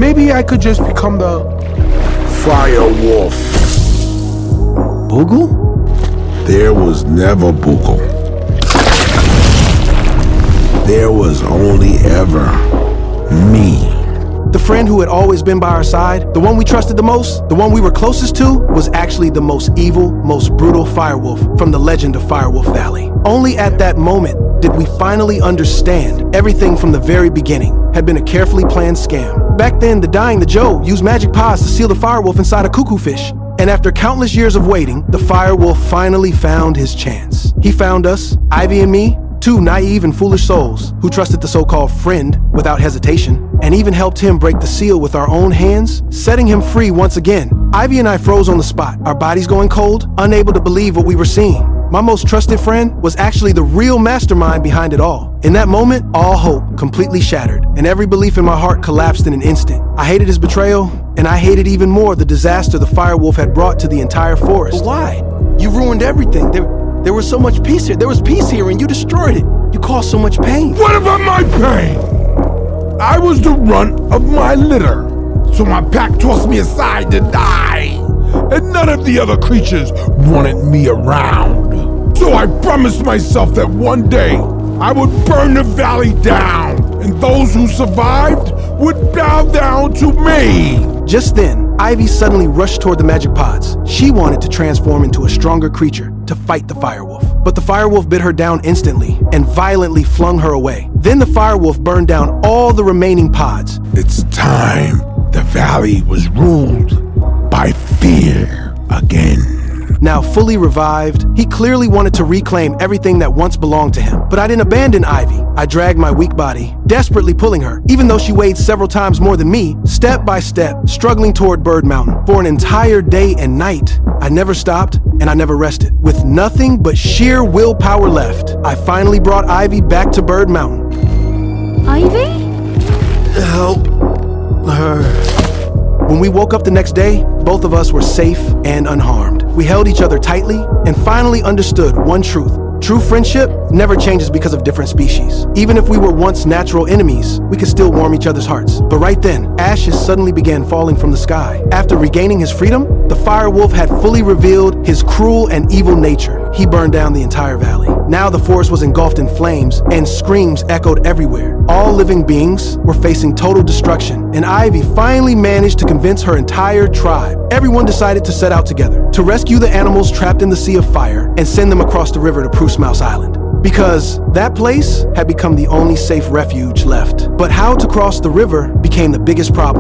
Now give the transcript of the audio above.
Maybe I could just become the Fire Wolf. Boogle? There was never Boogle. There was only ever me. The friend who had always been by our side, the one we trusted the most, the one we were closest to, was actually the most evil, most brutal firewolf from the legend of Firewolf Valley. Only at that moment did we finally understand everything from the very beginning had been a carefully planned scam. Back then, the Joe used magic pods to seal the firewolf inside a cuckoo fish. And after countless years of waiting, the firewolf finally found his chance. He found us, Ivy and me, two naive and foolish souls who trusted the so-called friend without hesitation, and even helped him break the seal with our own hands, setting him free once again. Ivy and I froze on the spot, our bodies going cold, unable to believe what we were seeing. My most trusted friend was actually the real mastermind behind it all. In that moment, all hope completely shattered, and every belief in my heart collapsed in an instant. I hated his betrayal, and I hated even more the disaster the firewolf had brought to the entire forest. But why? You ruined everything. There was so much peace here. There was peace here, and you destroyed it. You caused so much pain. What about my pain? I was the runt of my litter, so my pack tossed me aside to die. And none of the other creatures wanted me around. So I promised myself that one day I would burn the valley down, and those who survived would bow down to me. Just then, Ivy suddenly rushed toward the magic pods. She wanted to transform into a stronger creature to fight the firewolf. But the firewolf bit her down instantly and violently flung her away. Then the firewolf burned down all the remaining pods. It's time the valley was ruled by fear again. Now fully revived, he clearly wanted to reclaim everything that once belonged to him. But I didn't abandon Ivy. I dragged my weak body, desperately pulling her, even though she weighed several times more than me, step by step, struggling toward Bird Mountain. For an entire day and night, I never stopped and I never rested. With nothing but sheer willpower left, I finally brought Ivy back to Bird Mountain. Ivy? Help her. When we woke up the next day, both of us were safe and unharmed. We held each other tightly and finally understood one truth. True friendship never changes because of different species. Even if we were once natural enemies, we could still warm each other's hearts. But right then, ashes suddenly began falling from the sky. After regaining his freedom, the firewolf had fully revealed his cruel and evil nature. He burned down the entire valley. Now the forest was engulfed in flames and screams echoed everywhere. All living beings were facing total destruction, and Ivy finally managed to convince her entire tribe. Everyone decided to set out together to rescue the animals trapped in the sea of fire and send them across the river to Spruce Mouse Island, because that place had become the only safe refuge left. But how to cross the river became the biggest problem.